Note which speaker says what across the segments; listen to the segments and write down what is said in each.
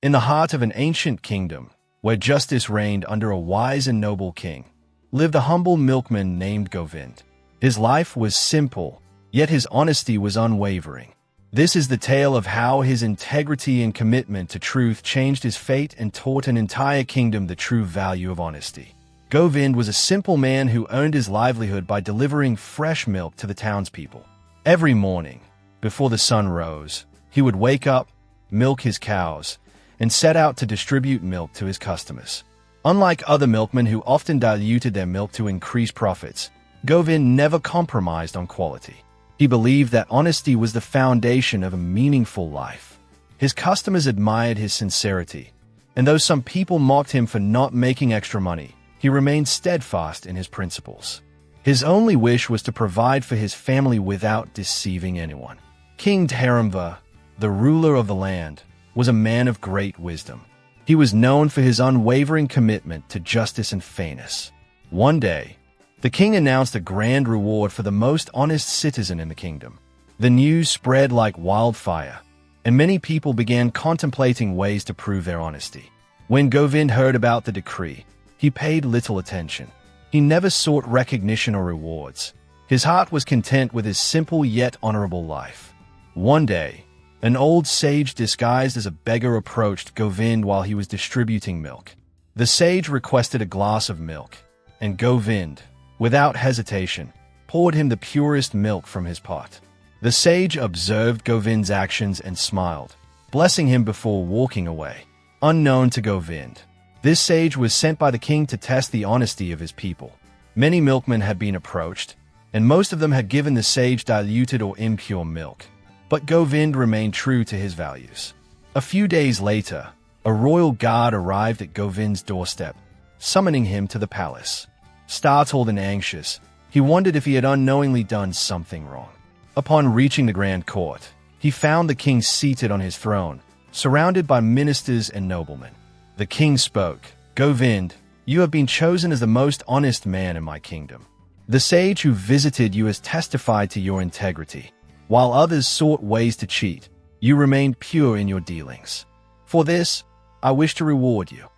Speaker 1: In the heart of an ancient kingdom, where justice reigned under a wise and noble king, lived a humble milkman named Govind. His life was simple, yet his honesty was unwavering. This is the tale of how his integrity and commitment to truth changed his fate and taught an entire kingdom the true value of honesty. Govind was a simple man who earned his livelihood by delivering fresh milk to the townspeople. Every morning, before the sun rose, he would wake up, milk his cows, and set out to distribute milk to his customers. Unlike other milkmen who often diluted their milk to increase profits, Govind never compromised on quality. He believed that honesty was the foundation of a meaningful life. His customers admired his sincerity, and though some people mocked him for not making extra money, he remained steadfast in his principles. His only wish was to provide for his family without deceiving anyone. King Dharamveer, the ruler of the land, was a man of great wisdom. He was known for his unwavering commitment to justice and fairness. One day, the king announced a grand reward for the most honest citizen in the kingdom. The news spread like wildfire, and many people began contemplating ways to prove their honesty. When Govind heard about the decree, he paid little attention. He never sought recognition or rewards. His heart was content with his simple yet honorable life. One day, an old sage disguised as a beggar approached Govind while he was distributing milk. The sage requested a glass of milk, and Govind, without hesitation, poured him the purest milk from his pot. The sage observed Govind's actions and smiled, blessing him before walking away. Unknown to Govind, this sage was sent by the king to test the honesty of his people. Many milkmen had been approached, and most of them had given the sage diluted or impure milk. But Govind remained true to his values. A few days later, a royal guard arrived at Govind's doorstep, summoning him to the palace. Startled and anxious, he wondered if he had unknowingly done something wrong. Upon reaching the grand court, he found the king seated on his throne, surrounded by ministers and noblemen. The king spoke, "Govind, you have been chosen as the most honest man in my kingdom. The sage who visited you has testified to your integrity. While others sought ways to cheat, you remained pure in your dealings. For this, I wish to reward you."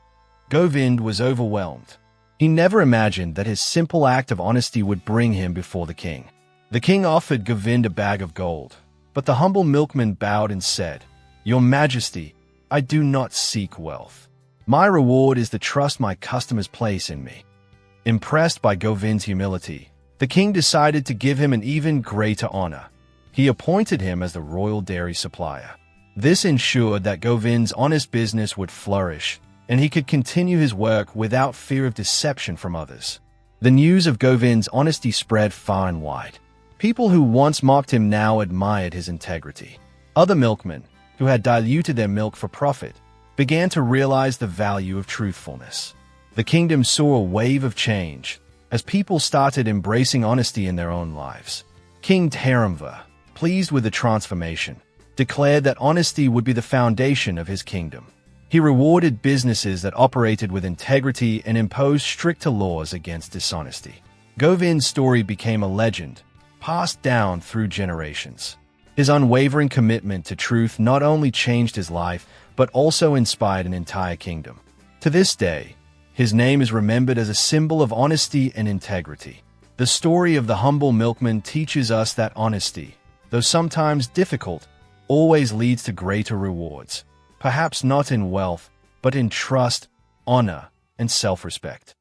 Speaker 1: Govind was overwhelmed. He never imagined that his simple act of honesty would bring him before the king. The king offered Govind a bag of gold, but the humble milkman bowed and said, "Your Majesty, I do not seek wealth. My reward is the trust my customers place in me." Impressed by Govind's humility, the king decided to give him an even greater honor. He appointed him as the royal dairy supplier. This ensured that Govind's honest business would flourish, and he could continue his work without fear of deception from others. The news of Govind's honesty spread far and wide. People who once mocked him now admired his integrity. Other milkmen, who had diluted their milk for profit, began to realize the value of truthfulness. The kingdom saw a wave of change as people started embracing honesty in their own lives. King Dharamveer, pleased with the transformation, declared that honesty would be the foundation of his kingdom. He rewarded businesses that operated with integrity and imposed stricter laws against dishonesty. Govind's story became a legend, passed down through generations. His unwavering commitment to truth not only changed his life, but also inspired an entire kingdom. To this day, his name is remembered as a symbol of honesty and integrity. The story of the humble milkman teaches us that honesty, though sometimes difficult, always leads to greater rewards, perhaps not in wealth, but in trust, honor, and self-respect.